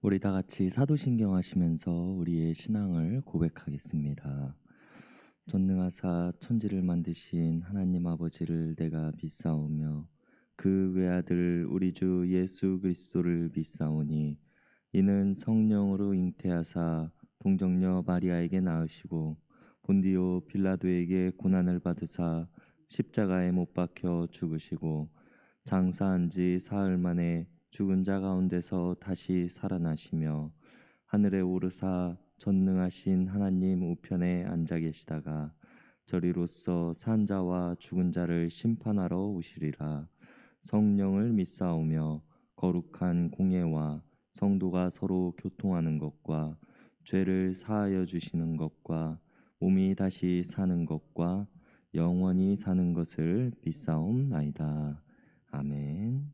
우리 다 같이 사도신경 하시면서 우리의 신앙을 고백하겠습니다. 전능하사 천지를 만드신 하나님 아버지를 내가 믿사오며 그 외아들 우리 주 예수 그리스도를 믿사오니 이는 성령으로 잉태하사 동정녀 마리아에게 낳으시고 본디오 빌라도에게 고난을 받으사 십자가에 못 박혀 죽으시고 장사한 지 사흘 만에 죽은 자 가운데서 다시 살아나시며 하늘에 오르사 전능하신 하나님 우편에 앉아 계시다가 저리로서 산 자와 죽은 자를 심판하러 오시리라. 성령을 믿사오며 거룩한 공예와 성도가 서로 교통하는 것과 죄를 사하여 주시는 것과 몸이 다시 사는 것과 영원히 사는 것을 믿사옵나이다. 아멘.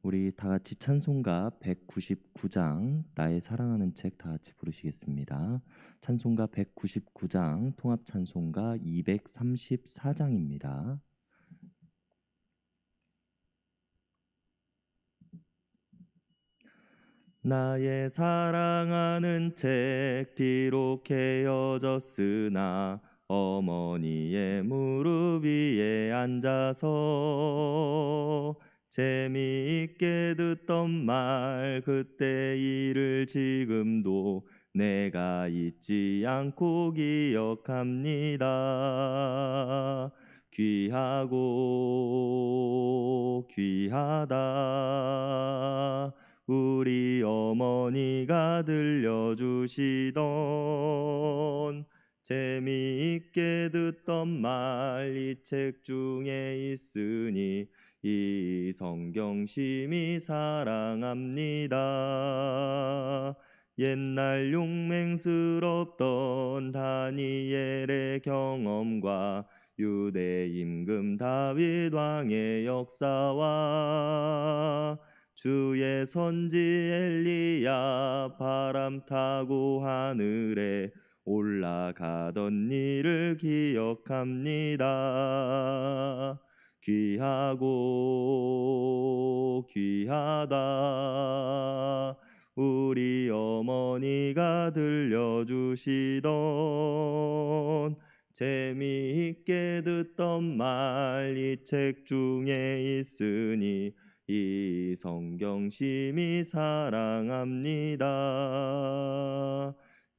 우리 다 같이 찬송가 199장 나의 사랑하는 책 다 같이 부르시겠습니다. 찬송가 199장 통합 찬송가 234장입니다. 나의 사랑하는 책 비록 헤어졌으나 어머니의 무릎 위에 앉아서 재미있게 듣던 말 그때 일을 지금도 내가 잊지 않고 기억합니다. 귀하고 귀하다 우리 어머니가 들려주시던 재미있게 듣던 말 이 책 중에 있으니 이 성경 심히 사랑합니다. 옛날 용맹스럽던 다니엘의 경험과 유대 임금 다윗 왕의 역사와 주의 선지 엘리야 바람 타고 하늘에 올라가던 일을 기억합니다. 귀하고 귀하다 우리 어머니가 들려주시던 재미있게 듣던 말 이 책 중에 있으니 이 성경 심히 사랑합니다.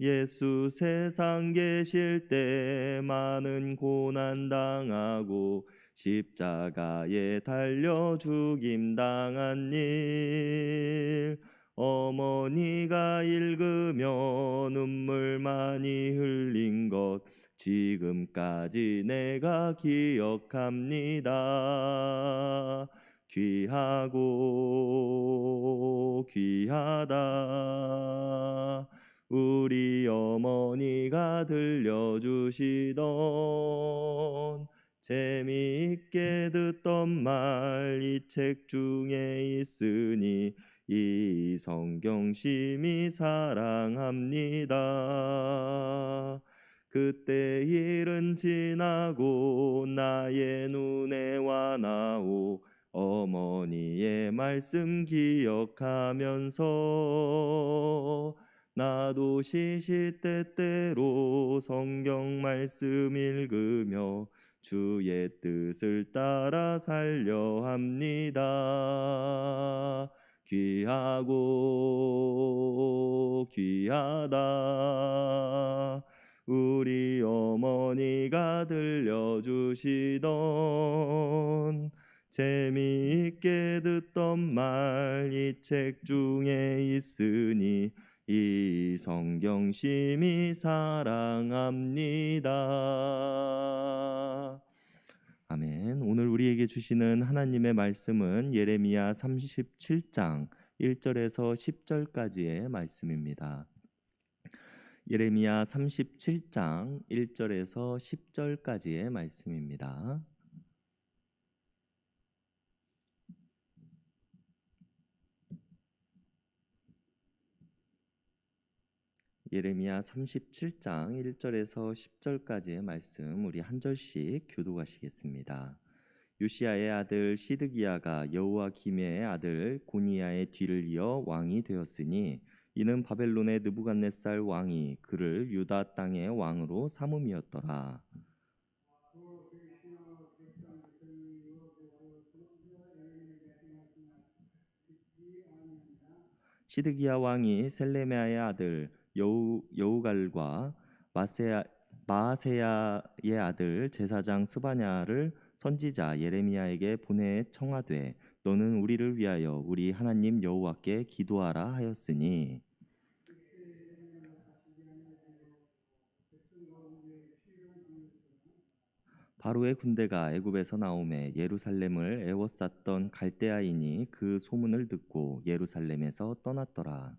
예수 세상 계실 때 많은 고난 당하고 십자가에 달려 죽임 당한 일 어머니가 읽으며 눈물 많이 흘린 것 지금까지 내가 기억합니다. 귀하고 귀하다 우리 어머니가 들려주시던 재미있게 듣던 말 이 책 중에 있으니 이 성경 심히 사랑합니다. 그때 일은 지나고 나의 눈에 와나오 어머니의 말씀 기억하면서 나도 시시때때로 성경 말씀 읽으며 주의 뜻을 따라 살려 합니다. 귀하고 귀하다 우리 어머니가 들려주시던 재미있게 듣던 말 이 책 중에 있으니 이 성경 심히 사랑합니다. 아멘. 오늘 우리에게 주시는 하나님의 말씀은 예레미야 37장 1절에서 10절까지의 말씀입니다. 예레미야 37장 1절에서 10절까지의 말씀입니다. 예레미야 37장 1절에서 10절까지의 말씀 우리 한 절씩 교독하시겠습니다. 요시야의 아들 시드기야가 여호와김의 아들 고니야의 뒤를 이어 왕이 되었으니 이는 바벨론의 느부갓네살 왕이 그를 유다 땅의 왕으로 삼음이었더라. 시드기야 왕이 셀레메아의 아들 여우갈과 마아세야의 아들 제사장 스바냐를 선지자 예레미야에게 보내 청하되 너는 우리를 위하여 우리 하나님 여호와께 기도하라 하였으니 바로의 군대가 애굽에서 나오매 예루살렘을 애워쌌던 갈대아인이 그 소문을 듣고 예루살렘에서 떠났더라.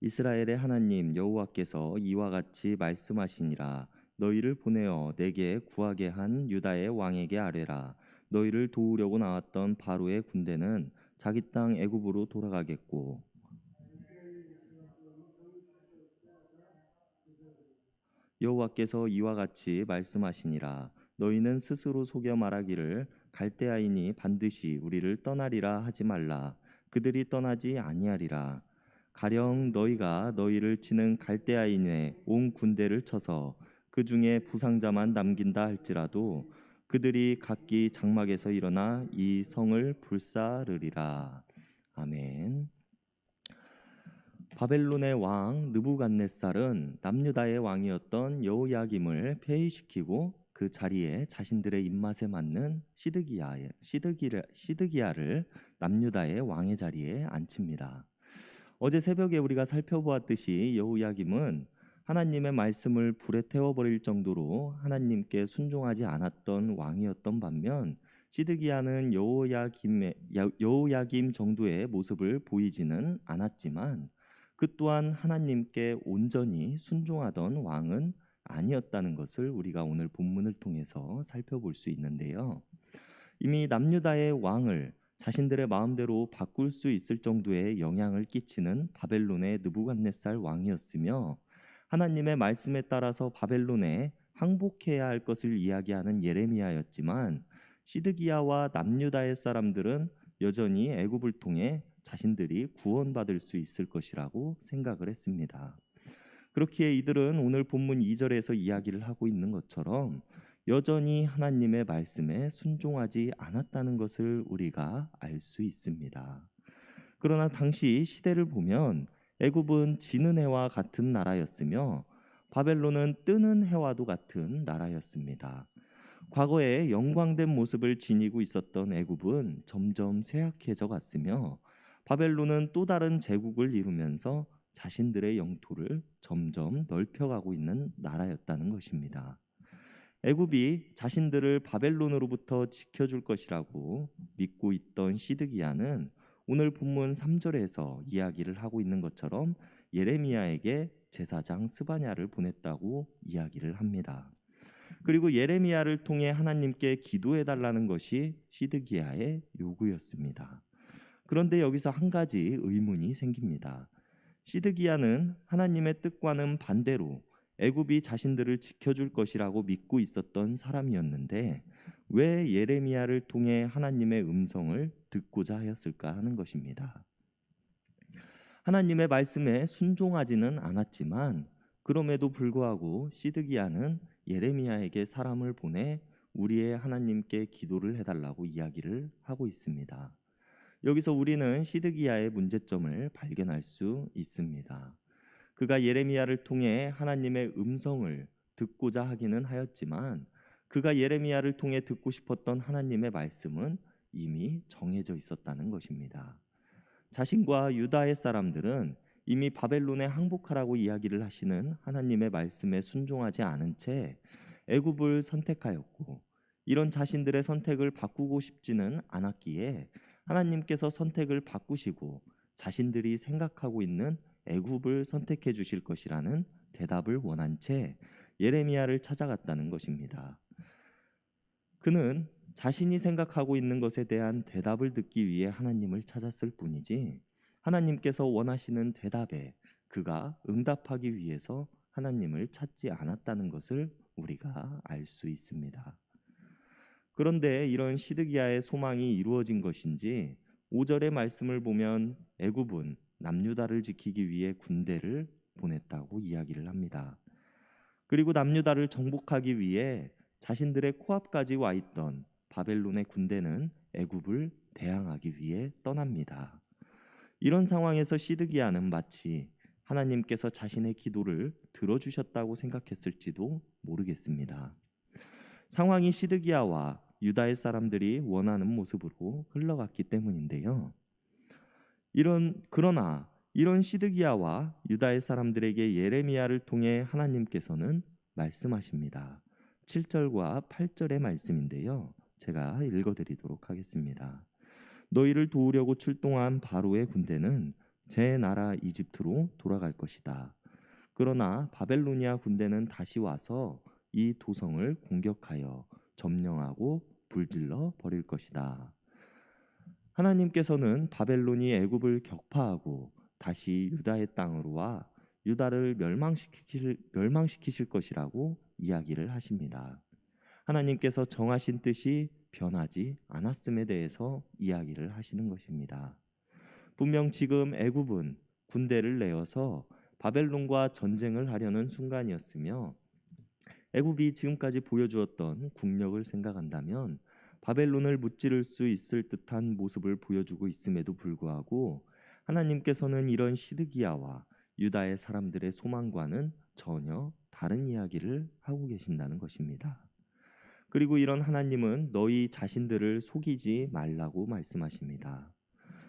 이스라엘의 하나님 여호와께서 이와 같이 말씀하시니라. 너희를 보내어 내게 구하게 한 유다의 왕에게 아뢰라. 너희를 도우려고 나왔던 바로의 군대는 자기 땅 애굽으로 돌아가겠고 여호와께서 이와 같이 말씀하시니라. 너희는 스스로 속여 말하기를 갈대아인이 반드시 우리를 떠나리라 하지 말라. 그들이 떠나지 아니하리라. 가령 너희가 너희를 치는 갈대아인의 온 군대를 쳐서 그 중에 부상자만 남긴다 할지라도 그들이 각기 장막에서 일어나 이 성을 불사르리라. 아멘. 바벨론의 왕 느부갓네살은 남유다의 왕이었던 여호야김을 폐위시키고 그 자리에 자신들의 입맛에 맞는 시드기야를 남유다의 왕의 자리에 앉힙니다. 어제 새벽에 우리가 살펴보았듯이 여호야김은 하나님의 말씀을 불에 태워버릴 정도로 하나님께 순종하지 않았던 왕이었던 반면 시드기야는 여호야김 정도의 모습을 보이지는 않았지만 그 또한 하나님께 온전히 순종하던 왕은 아니었다는 것을 우리가 오늘 본문을 통해서 살펴볼 수 있는데요. 이미 남유다의 왕을 자신들의 마음대로 바꿀 수 있을 정도의 영향을 끼치는 바벨론의 느부갓네살 왕이었으며 하나님의 말씀에 따라서 바벨론에 항복해야 할 것을 이야기하는 예레미야였지만 시드기야와 남유다의 사람들은 여전히 애굽을 통해 자신들이 구원받을 수 있을 것이라고 생각을 했습니다. 그렇기에 이들은 오늘 본문 2절에서 이야기를 하고 있는 것처럼 여전히 하나님의 말씀에 순종하지 않았다는 것을 우리가 알 수 있습니다. 그러나 당시 시대를 보면 애굽은 지는 해와 같은 나라였으며 바벨론은 뜨는 해와도 같은 나라였습니다. 과거에 영광된 모습을 지니고 있었던 애굽은 점점 쇠약해져 갔으며 바벨론은 또 다른 제국을 이루면서 자신들의 영토를 점점 넓혀가고 있는 나라였다는 것입니다. 애굽이 자신들을 바벨론으로부터 지켜줄 것이라고 믿고 있던 시드기야는 오늘 본문 3절에서 이야기를 하고 있는 것처럼 예레미야에게 제사장 스바냐를 보냈다고 이야기를 합니다. 그리고 예레미야를 통해 하나님께 기도해 달라는 것이 시드기야의 요구였습니다. 그런데 여기서 한 가지 의문이 생깁니다. 시드기야는 하나님의 뜻과는 반대로 애굽이 자신들을 지켜줄 것이라고 믿고 있었던 사람이었는데 왜 예레미야를 통해 하나님의 음성을 듣고자 하였을까 하는 것입니다. 하나님의 말씀에 순종하지는 않았지만 그럼에도 불구하고 시드기야는 예레미야에게 사람을 보내 우리의 하나님께 기도를 해달라고 이야기를 하고 있습니다. 여기서 우리는 시드기야의 문제점을 발견할 수 있습니다. 그가 예레미야를 통해 하나님의 음성을 듣고자 하기는 하였지만 그가 예레미야를 통해 듣고 싶었던 하나님의 말씀은 이미 정해져 있었다는 것입니다. 자신과 유다의 사람들은 이미 바벨론에 항복하라고 이야기를 하시는 하나님의 말씀에 순종하지 않은 채 애굽을 선택하였고 이런 자신들의 선택을 바꾸고 싶지는 않았기에 하나님께서 선택을 바꾸시고 자신들이 생각하고 있는 애굽을 선택해 주실 것이라는 대답을 원한 채 예레미야를 찾아갔다는 것입니다. 그는 자신이 생각하고 있는 것에 대한 대답을 듣기 위해 하나님을 찾았을 뿐이지 하나님께서 원하시는 대답에 그가 응답하기 위해서 하나님을 찾지 않았다는 것을 우리가 알 수 있습니다. 그런데 이런 시드기야의 소망이 이루어진 것인지 5절의 말씀을 보면 애굽은 남유다를 지키기 위해 군대를 보냈다고 이야기를 합니다. 그리고 남유다를 정복하기 위해 자신들의 코앞까지 와 있던 바벨론의 군대는 애굽을 대항하기 위해 떠납니다. 이런 상황에서 시드기야는 마치 하나님께서 자신의 기도를 들어주셨다고 생각했을지도 모르겠습니다. 상황이 시드기야와 유다의 사람들이 원하는 모습으로 흘러갔기 때문인데요. 그러나 이런 시드기야와 유다의 사람들에게 예레미야를 통해 하나님께서는 말씀하십니다. 7절과 8절의 말씀인데요. 제가 읽어드리도록 하겠습니다. 너희를 도우려고 출동한 바로의 군대는 제 나라 이집트로 돌아갈 것이다. 그러나 바벨로니아 군대는 다시 와서 이 도성을 공격하여 점령하고 불질러 버릴 것이다. 하나님께서는 바벨론이 애굽을 격파하고 다시 유다의 땅으로 와 유다를 멸망시키실 것이라고 이야기를 하십니다. 하나님께서 정하신 뜻이 변하지 않았음에 대해서 이야기를 하시는 것입니다. 분명 지금 애굽은 군대를 내어서 바벨론과 전쟁을 하려는 순간이었으며 애굽이 지금까지 보여주었던 국력을 생각한다면 바벨론을 무찌를 수 있을 듯한 모습을 보여주고 있음에도 불구하고 하나님께서는 이런 시드기야와 유다의 사람들의 소망과는 전혀 다른 이야기를 하고 계신다는 것입니다. 그리고 이런 하나님은 너희 자신들을 속이지 말라고 말씀하십니다.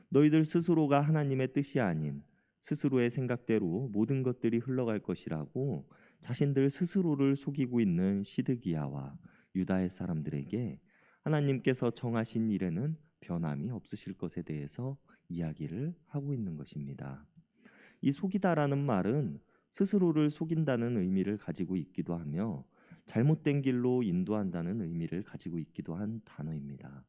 너희들 스스로가 하나님의 뜻이 아닌 스스로의 생각대로 모든 것들이 흘러갈 것이라고 자신들 스스로를 속이고 있는 시드기야와 유다의 사람들에게 하나님께서 정하신 일에는 변함이 없으실 것에 대해서 이야기를 하고 있는 것입니다. 이 속이다라는 말은 스스로를 속인다는 의미를 가지고 있기도 하며 잘못된 길로 인도한다는 의미를 가지고 있기도 한 단어입니다.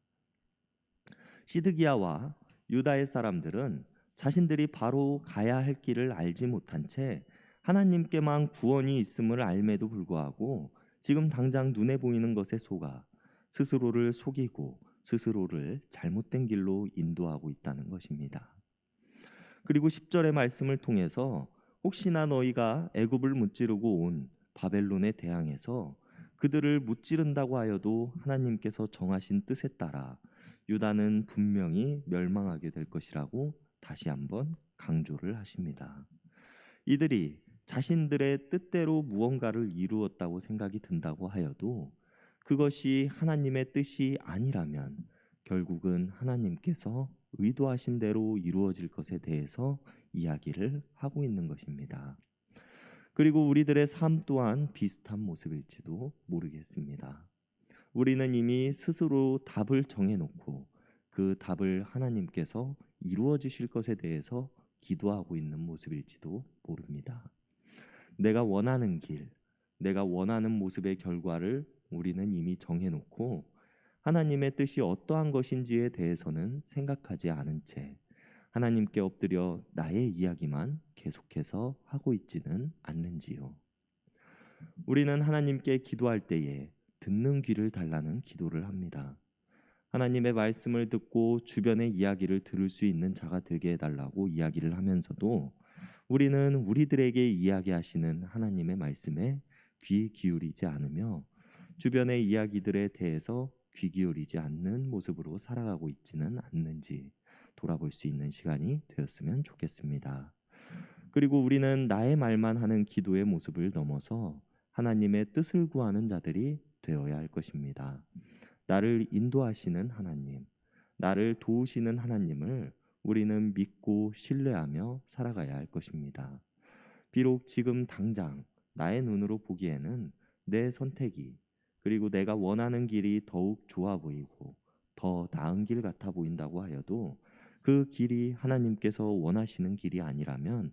시드기야와 유다의 사람들은 자신들이 바로 가야 할 길을 알지 못한 채 하나님께만 구원이 있음을 알매도 불구하고 지금 당장 눈에 보이는 것에 속아 스스로를 속이고 스스로를 잘못된 길로 인도하고 있다는 것입니다. 그리고 10절의 말씀을 통해서 혹시나 너희가 애굽을 무찌르고 온 바벨론에 대항해서 그들을 무찌른다고 하여도 하나님께서 정하신 뜻에 따라 유다는 분명히 멸망하게 될 것이라고 다시 한번 강조를 하십니다. 이들이 자신들의 뜻대로 무언가를 이루었다고 생각이 든다고 하여도 그것이 하나님의 뜻이 아니라면 결국은 하나님께서 의도하신 대로 이루어질 것에 대해서 이야기를 하고 있는 것입니다. 그리고 우리들의 삶 또한 비슷한 모습일지도 모르겠습니다. 우리는 이미 스스로 답을 정해놓고 그 답을 하나님께서 이루어 주실 것에 대해서 기도하고 있는 모습일지도 모릅니다. 내가 원하는 길, 내가 원하는 모습의 결과를 우리는 이미 정해놓고 하나님의 뜻이 어떠한 것인지에 대해서는 생각하지 않은 채 하나님께 엎드려 나의 이야기만 계속해서 하고 있지는 않는지요. 우리는 하나님께 기도할 때에 듣는 귀를 달라는 기도를 합니다. 하나님의 말씀을 듣고 주변의 이야기를 들을 수 있는 자가 되게 해달라고 이야기를 하면서도 우리는 우리들에게 이야기하시는 하나님의 말씀에 귀 기울이지 않으며 주변의 이야기들에 대해서 귀 기울이지 않는 모습으로 살아가고 있지는 않는지 돌아볼 수 있는 시간이 되었으면 좋겠습니다. 그리고 우리는 나의 말만 하는 기도의 모습을 넘어서 하나님의 뜻을 구하는 자들이 되어야 할 것입니다. 나를 인도하시는 하나님, 나를 도우시는 하나님을 우리는 믿고 신뢰하며 살아가야 할 것입니다. 비록 지금 당장 나의 눈으로 보기에는 내 선택이 그리고 내가 원하는 길이 더욱 좋아 보이고 더 나은 길 같아 보인다고 하여도 그 길이 하나님께서 원하시는 길이 아니라면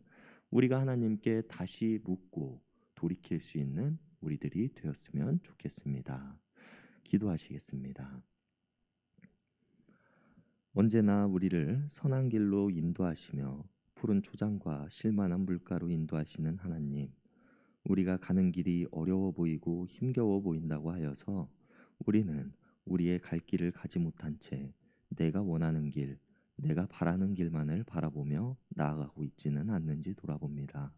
우리가 하나님께 다시 묻고 돌이킬 수 있는 우리들이 되었으면 좋겠습니다. 기도하시겠습니다. 언제나 우리를 선한 길로 인도하시며 푸른 초장과 실만한 물가로 인도하시는 하나님, 우리가 가는 길이 어려워 보이고 힘겨워 보인다고 하여서 우리는 우리의 갈 길을 가지 못한 채 내가 원하는 길, 내가 바라는 길만을 바라보며 나아가고 있지는 않는지 돌아봅니다.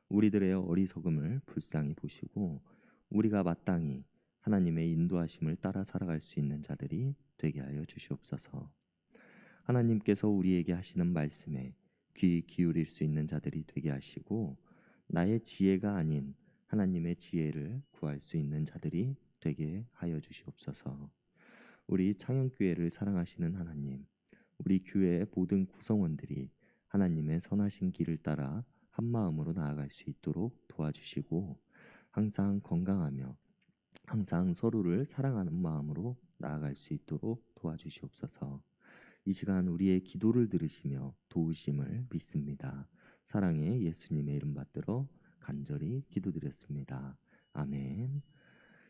우리들의 어리석음을 불쌍히 보시고 우리가 마땅히 하나님의 인도하심을 따라 살아갈 수 있는 자들이 되게 하여 주시옵소서. 하나님께서 우리에게 하시는 말씀에 귀 기울일 수 있는 자들이 되게 하시고 나의 지혜가 아닌 하나님의 지혜를 구할 수 있는 자들이 되게 하여 주시옵소서. 우리 창현교회를 사랑하시는 하나님, 우리 교회의 모든 구성원들이 하나님의 선하신 길을 따라 한 마음으로 나아갈 수 있도록 도와주시고 항상 건강하며 항상 서로를 사랑하는 마음으로 나아갈 수 있도록 도와주시옵소서. 이 시간 우리의 기도를 들으시며 도우심을 믿습니다. 사랑의 예수님의 이름 받들어 간절히 기도드렸습니다. 아멘.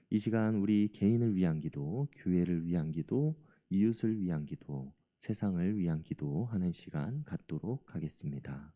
이 시간 우리 개인을 위한 기도, 교회를 위한 기도, 이웃을 위한 기도, 세상을 위한 기도 하는 시간 갖도록 하겠습니다.